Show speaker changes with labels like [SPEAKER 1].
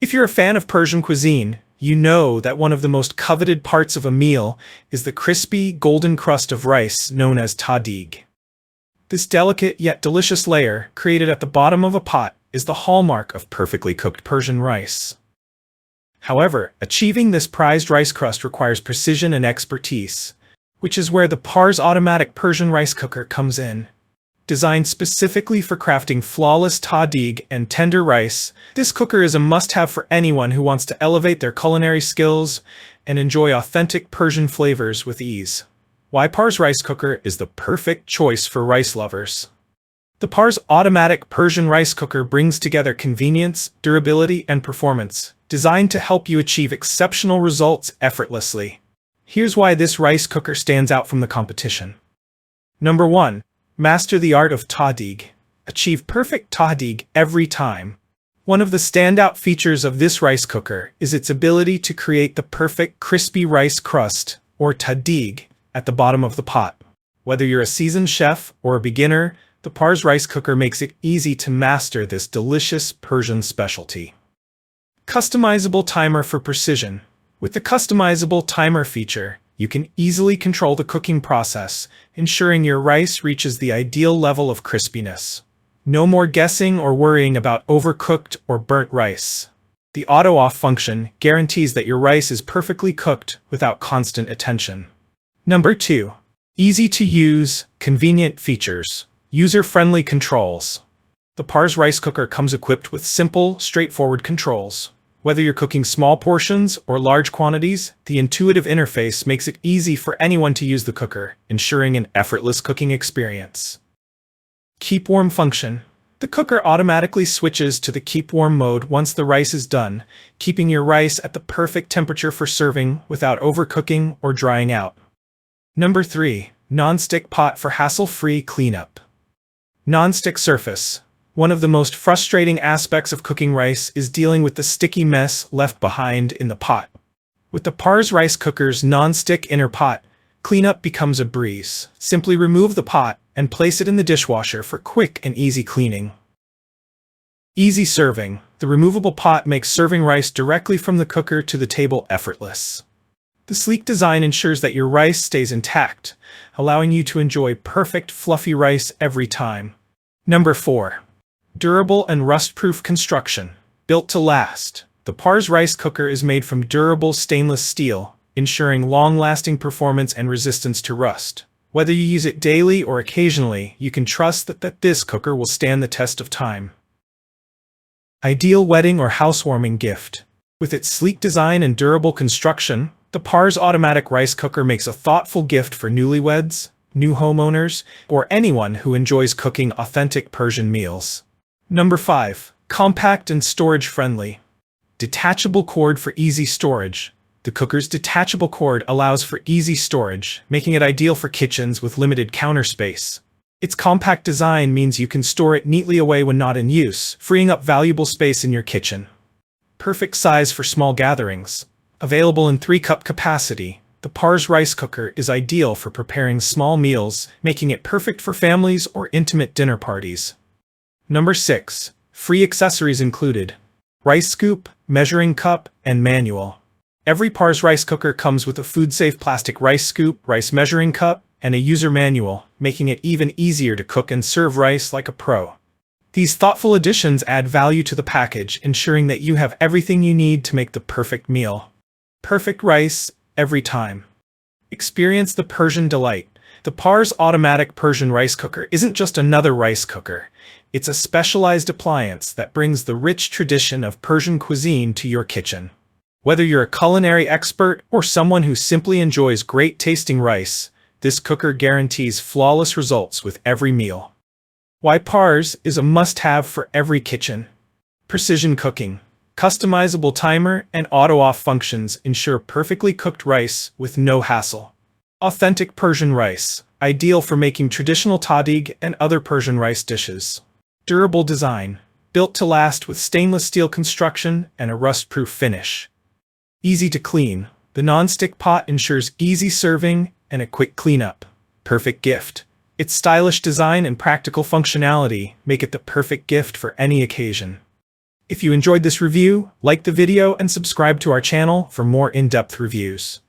[SPEAKER 1] If you're a fan of Persian cuisine, you know that one of the most coveted parts of a meal is the crispy, golden crust of rice known as tahdig. This delicate yet delicious layer, created at the bottom of a pot, is the hallmark of perfectly cooked Persian rice. However, achieving this prized rice crust requires precision and expertise, which is where the Pars automatic Persian rice cooker comes in. Designed specifically for crafting flawless tahdig and tender rice, this cooker is a must-have for anyone who wants to elevate their culinary skills and enjoy authentic Persian flavors with ease. Why Pars rice cooker is the perfect choice for rice lovers. The Pars automatic Persian rice cooker brings together convenience, durability, and performance, designed to help you achieve exceptional results effortlessly. Here's why this rice cooker stands out from the competition. Number 1. Master the art of tahdig. Achieve perfect tahdig every time. One of the standout features of this rice cooker is its ability to create the perfect crispy rice crust, or tadig, at the bottom of the pot. Whether you're a seasoned chef or a beginner, the Pars rice cooker makes it easy to master this delicious Persian specialty. Customizable timer for precision. With the customizable timer feature, you can easily control the cooking process, ensuring your rice reaches the ideal level of crispiness. No more guessing or worrying about overcooked or burnt rice. The auto-off function guarantees that your rice is perfectly cooked without constant attention. Number 2. Easy to use, convenient features. User-friendly controls. The Pars rice cooker comes equipped with simple, straightforward controls. Whether you're cooking small portions or large quantities, the intuitive interface makes it easy for anyone to use the cooker, ensuring an effortless cooking experience. Keep warm function. The cooker automatically switches to the keep warm mode once the rice is done, keeping your rice at the perfect temperature for serving without overcooking or drying out. Number 3. Non-stick pot for hassle-free cleanup. Non-stick surface. One of the most frustrating aspects of cooking rice is dealing with the sticky mess left behind in the pot. With the Pars rice cooker's non-stick inner pot, cleanup becomes a breeze. Simply remove the pot and place it in the dishwasher for quick and easy cleaning. Easy serving. The removable pot makes serving rice directly from the cooker to the table effortless. The sleek design ensures that your rice stays intact, allowing you to enjoy perfect fluffy rice every time. Number 4. Durable and rust-proof construction. Built to last. The Pars rice cooker is made from durable stainless steel, ensuring long-lasting performance and resistance to rust. Whether you use it daily or occasionally, you can trust that this cooker will stand the test of time. Ideal wedding or housewarming gift. With its sleek design and durable construction, the Pars automatic rice cooker makes a thoughtful gift for newlyweds, new homeowners, or anyone who enjoys cooking authentic Persian meals. Number 5. Compact and storage-friendly. Detachable cord for easy storage. The cooker's detachable cord allows for easy storage, making it ideal for kitchens with limited counter space. Its compact design means you can store it neatly away when not in use, freeing up valuable space in your kitchen. Perfect size for small gatherings. Available in 3-cup capacity, the Pars rice cooker is ideal for preparing small meals, making it perfect for families or intimate dinner parties. Number 6. Free accessories included. Rice scoop, measuring cup, and manual. Every Pars rice cooker comes with a food-safe plastic rice scoop, rice measuring cup, and a user manual, making it even easier to cook and serve rice like a pro. These thoughtful additions add value to the package, ensuring that you have everything you need to make the perfect meal. Perfect rice, every time. Experience the Persian delight. The Pars automatic Persian rice cooker isn't just another rice cooker. It's a specialized appliance that brings the rich tradition of Persian cuisine to your kitchen. Whether you're a culinary expert or someone who simply enjoys great-tasting rice, this cooker guarantees flawless results with every meal. Why Pars is a must-have for every kitchen. Precision cooking. Customizable timer and auto-off functions ensure perfectly cooked rice with no hassle. Authentic Persian rice, ideal for making traditional tahdig and other Persian rice dishes. Durable design, built to last with stainless steel construction and a rust-proof finish. Easy to clean, the non-stick pot ensures easy serving and a quick cleanup. Perfect gift. Its stylish design and practical functionality make it the perfect gift for any occasion. If you enjoyed this review, like the video and subscribe to our channel for more in-depth reviews.